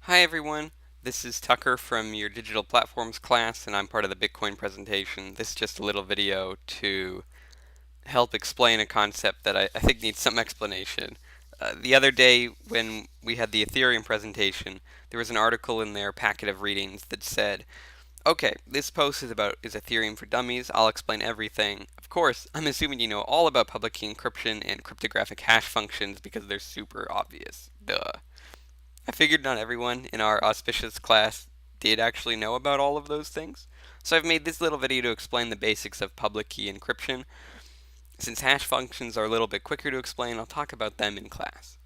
Hi everyone, this is Tucker from your digital platforms class and I'm part of the Bitcoin presentation. This is just a little video to help explain a concept that I think needs some explanation. The other day when we had the Ethereum presentation, there was an article in their packet of readings that said, okay, this post is Ethereum for Dummies, I'll explain everything. Of course, I'm assuming you know all about public key encryption and cryptographic hash functions because they're super obvious. Duh. I figured not everyone in our auspicious class did actually know about all of those things. So I've made this little video to explain the basics of public key encryption. Since hash functions are a little bit quicker to explain, I'll talk about them in class.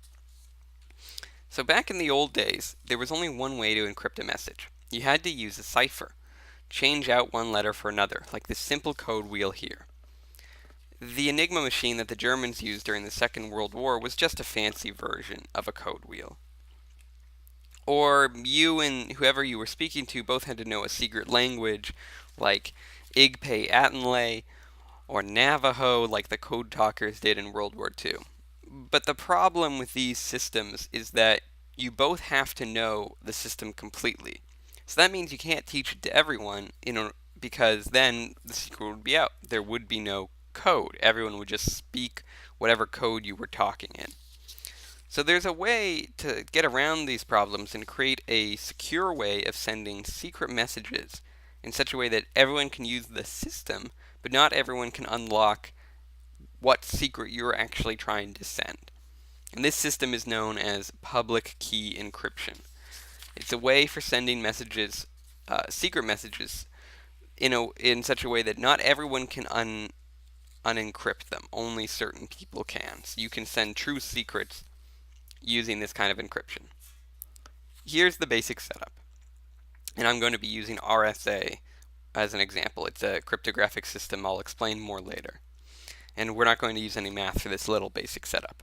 So back in the old days, there was only one way to encrypt a message. You had to use a cipher. Change out one letter for another, like this simple code wheel here. The Enigma machine that the Germans used during the Second World War was just a fancy version of a code wheel. Or you and whoever you were speaking to both had to know a secret language like Igpe Atenlay or Navajo like the code talkers did in World War II. But the problem with these systems is that you both have to know the system completely. So that means you can't teach it to everyone because then the secret would be out. There would be no code. Everyone would just speak whatever code you were talking in. So there's a way to get around these problems and create a secure way of sending secret messages in such a way that everyone can use the system, but not everyone can unlock what secret you're actually trying to send. And this system is known as public key encryption. It's a way for sending messages, secret messages, in such a way that not everyone can unencrypt them. Only certain people can. So you can send true secrets using this kind of encryption. Here's the basic setup. And I'm going to be using RSA as an example. It's a cryptographic system I'll explain more later. And we're not going to use any math for this little basic setup.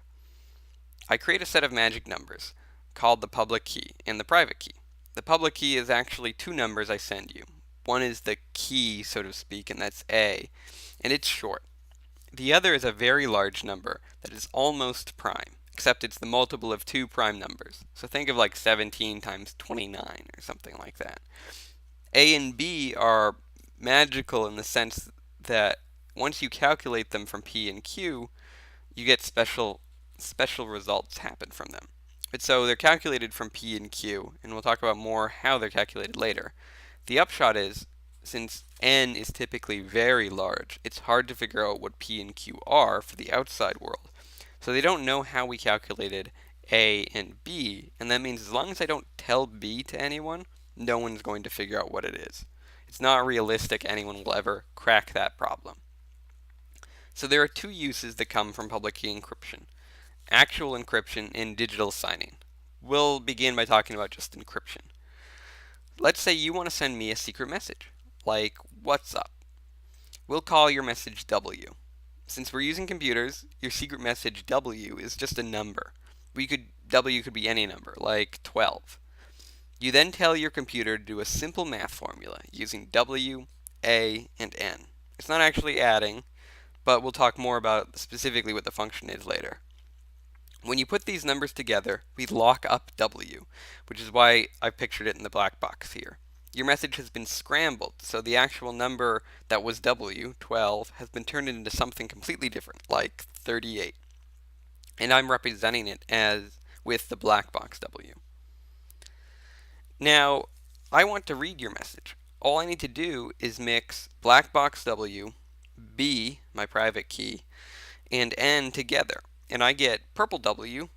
I create a set of magic numbers called the public key and the private key. The public key is actually two numbers I send you. One is the key, so to speak, and that's A, and it's short. The other is a very large number that is almost prime, except it's the multiple of two prime numbers. So think of like 17 times 29 or something like that. A and B are magical in the sense that once you calculate them from P and Q, you get special results happen from them. But so they're calculated from P and Q, and we'll talk about more how they're calculated later. The upshot is, since n is typically very large, it's hard to figure out what P and Q are for the outside world. So they don't know how we calculated A and B, and that means as long as I don't tell B to anyone, no one's going to figure out what it is. It's not realistic anyone will ever crack that problem. So there are two uses that come from public key encryption: actual encryption and digital signing. We'll begin by talking about just encryption. Let's say you want to send me a secret message, like "What's up?" We'll call your message W. Since we're using computers, your secret message W is just a number. W could be any number, like 12. You then tell your computer to do a simple math formula using W, A, and N. It's not actually adding, but we'll talk more about specifically what the function is later. When you put these numbers together, we lock up W, which is why I pictured it in the black box here. Your message has been scrambled, so the actual number that was W, 12, has been turned into something completely different, like 38. And I'm representing it as with the black box W. Now, I want to read your message. All I need to do is mix black box W, B, my private key, and N together, and I get purple W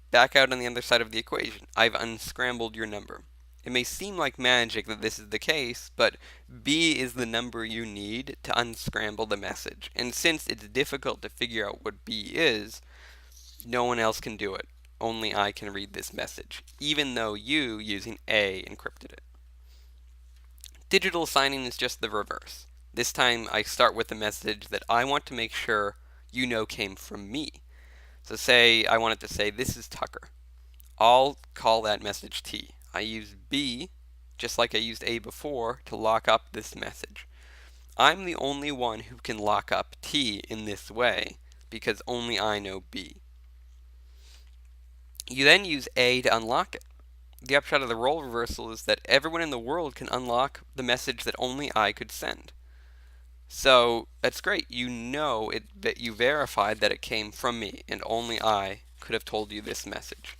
back out on the other side of the equation. I've unscrambled your number. It may seem like magic that this is the case, but B is the number you need to unscramble the message. And since it's difficult to figure out what B is, no one else can do it. Only I can read this message, even though you, using A, encrypted it. Digital signing is just the reverse. This time I start with a message that I want to make sure you know came from me. So say I want it to say, "This is Tucker." I'll call that message T. I use B, just like I used A before, to lock up this message. I'm the only one who can lock up T in this way, because only I know B. You then use A to unlock it. The upshot of the role reversal is that everyone in the world can unlock the message that only I could send. So that's great. You know it, that you verified that it came from me, and only I could have told you this message.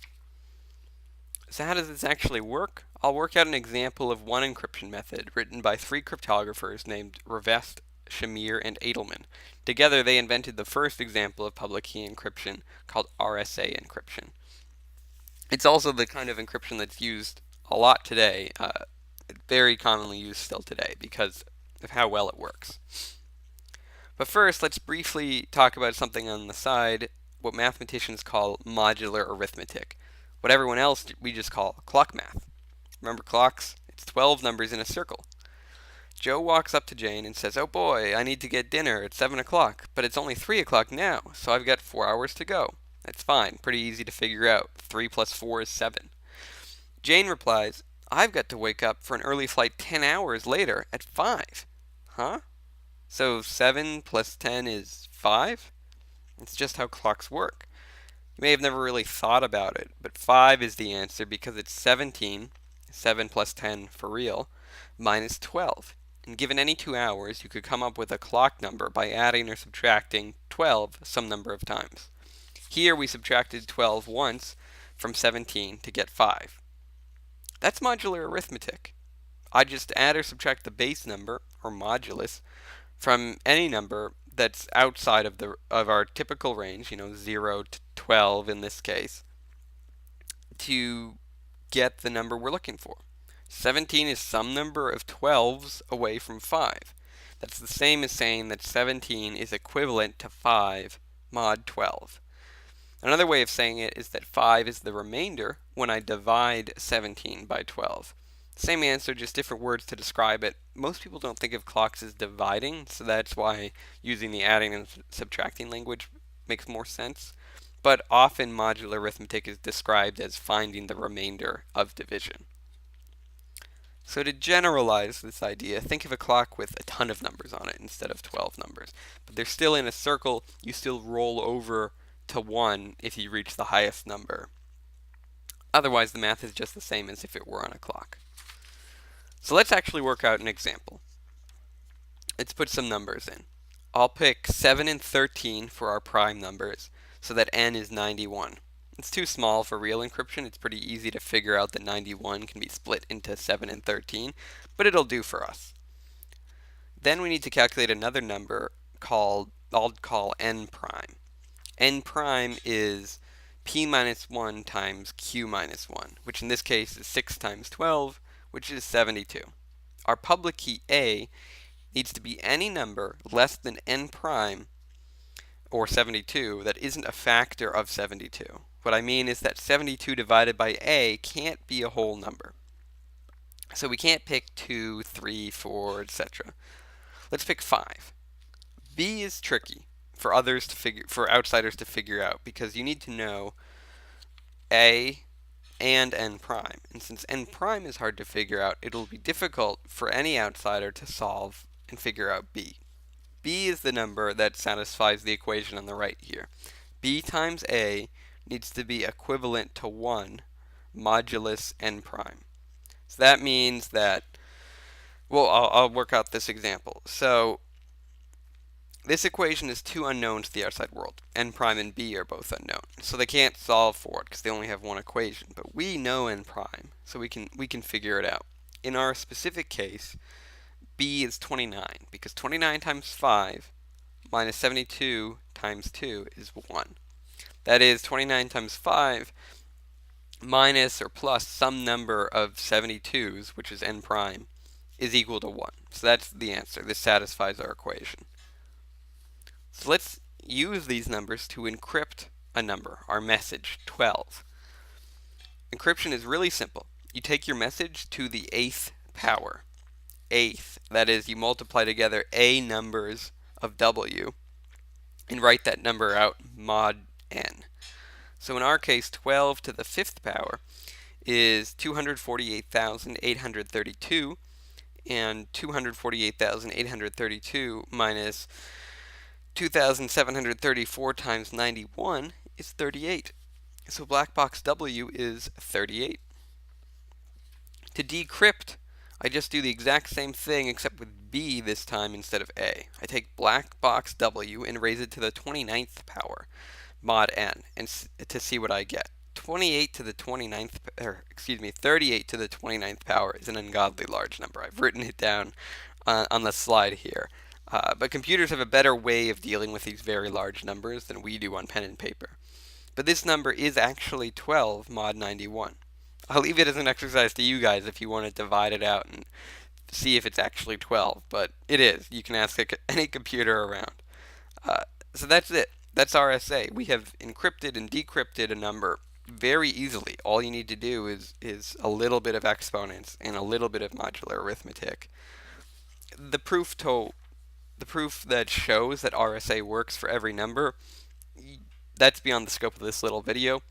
So how does this actually work? I'll work out an example of one encryption method written by three cryptographers named Revest, Shamir, and Edelman. Together they invented the first example of public key encryption called RSA encryption. It's also the kind of encryption that's used a lot today, very commonly used still today because of how well it works. But first, let's briefly talk about something on the side, what mathematicians call modular arithmetic. What everyone else we just call clock math. Remember clocks? It's 12 numbers in a circle. Joe walks up to Jane and says, "Oh boy, I need to get dinner at 7 o'clock, but it's only 3 o'clock now, so I've got 4 hours to go." That's fine, pretty easy to figure out. 3 plus 4 is 7. Jane replies, "I've got to wake up for an early flight 10 hours later at 5. Huh? So 7 plus 10 is 5? It's just how clocks work. You may have never really thought about it, but 5 is the answer because it's 17, 7 plus 10 for real, minus 12. And given any 2 hours, you could come up with a clock number by adding or subtracting 12 some number of times. Here we subtracted 12 once from 17 to get 5. That's modular arithmetic. I just add or subtract the base number, or modulus, from any number that's outside of our typical range, 0 to 12 in this case, to get the number we're looking for. 17 is some number of 12s away from 5. That's the same as saying that 17 is equivalent to 5 mod 12. Another way of saying it is that 5 is the remainder when I divide 17 by 12. Same answer, just different words to describe it. Most people don't think of clocks as dividing, so that's why using the adding and subtracting language makes more sense. But often modular arithmetic is described as finding the remainder of division. So to generalize this idea, think of a clock with a ton of numbers on it instead of 12 numbers. But they're still in a circle. You still roll over to 1 if you reach the highest number. Otherwise, the math is just the same as if it were on a clock. So let's actually work out an example. Let's put some numbers in. I'll pick 7 and 13 for our prime numbers so that n is 91. It's too small for real encryption. It's pretty easy to figure out that 91 can be split into 7 and 13, but it'll do for us. Then we need to calculate another number I'll call n prime. N prime is p minus 1 times q minus 1, which in this case is 6 times 12, which is 72. Our public key A needs to be any number less than n prime, or 72, that isn't a factor of 72. What I mean is that 72 divided by A can't be a whole number. So we can't pick 2, 3, 4, etc. Let's pick 5. B is tricky for outsiders to figure out because you need to know A and n prime. And since n prime is hard to figure out, it'll be difficult for any outsider to solve and figure out B. B is the number that satisfies the equation on the right here. B times A needs to be equivalent to 1 modulus n prime. So that means that, well, I'll work out this example. So this equation is two unknowns to the outside world. N prime and B are both unknown. So they can't solve for it because they only have one equation. But we know n prime, so we can figure it out. In our specific case, B is 29 because 29 times 5 minus 72 times 2 is 1. That is 29 times 5 minus or plus some number of 72s, which is n prime, is equal to 1. So that's the answer. This satisfies our equation. So let's use these numbers to encrypt a number, our message, 12. Encryption is really simple. You take your message to the 8th power. 8th, that is, you multiply together A numbers of W and write that number out mod n. So in our case, 12 to the 5th power is 248,832, and 248,832 minus 2,734 times 91 is 38. So black box W is 38. To decrypt, I just do the exact same thing except with B this time instead of A. I take black box W and raise it to the 29th power, mod n, and to see what I get. 28 to the 29th, or excuse me, 38 to the 29th power is an ungodly large number. I've written it down on the slide here. But computers have a better way of dealing with these very large numbers than we do on pen and paper. But this number is actually 12 mod 91. I'll leave it as an exercise to you guys if you want to divide it out and see if it's actually 12, but it is. You can ask any computer around. So that's it. That's RSA. We have encrypted and decrypted a number very easily. All you need to do is a little bit of exponents and a little bit of modular arithmetic. The proof that shows that RSA works for every number, that's beyond the scope of this little video.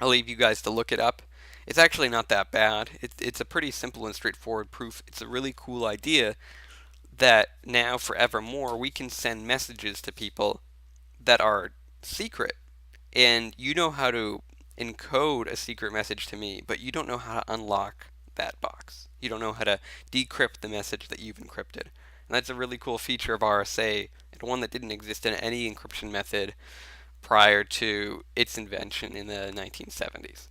I'll leave you guys to look it up. It's actually not that bad. It's a pretty simple and straightforward proof. It's a really cool idea that now forevermore we can send messages to people that are secret. And you know how to encode a secret message to me, but you don't know how to unlock that box. You don't know how to decrypt the message that you've encrypted. And that's a really cool feature of RSA, and one that didn't exist in any encryption method prior to its invention in the 1970s.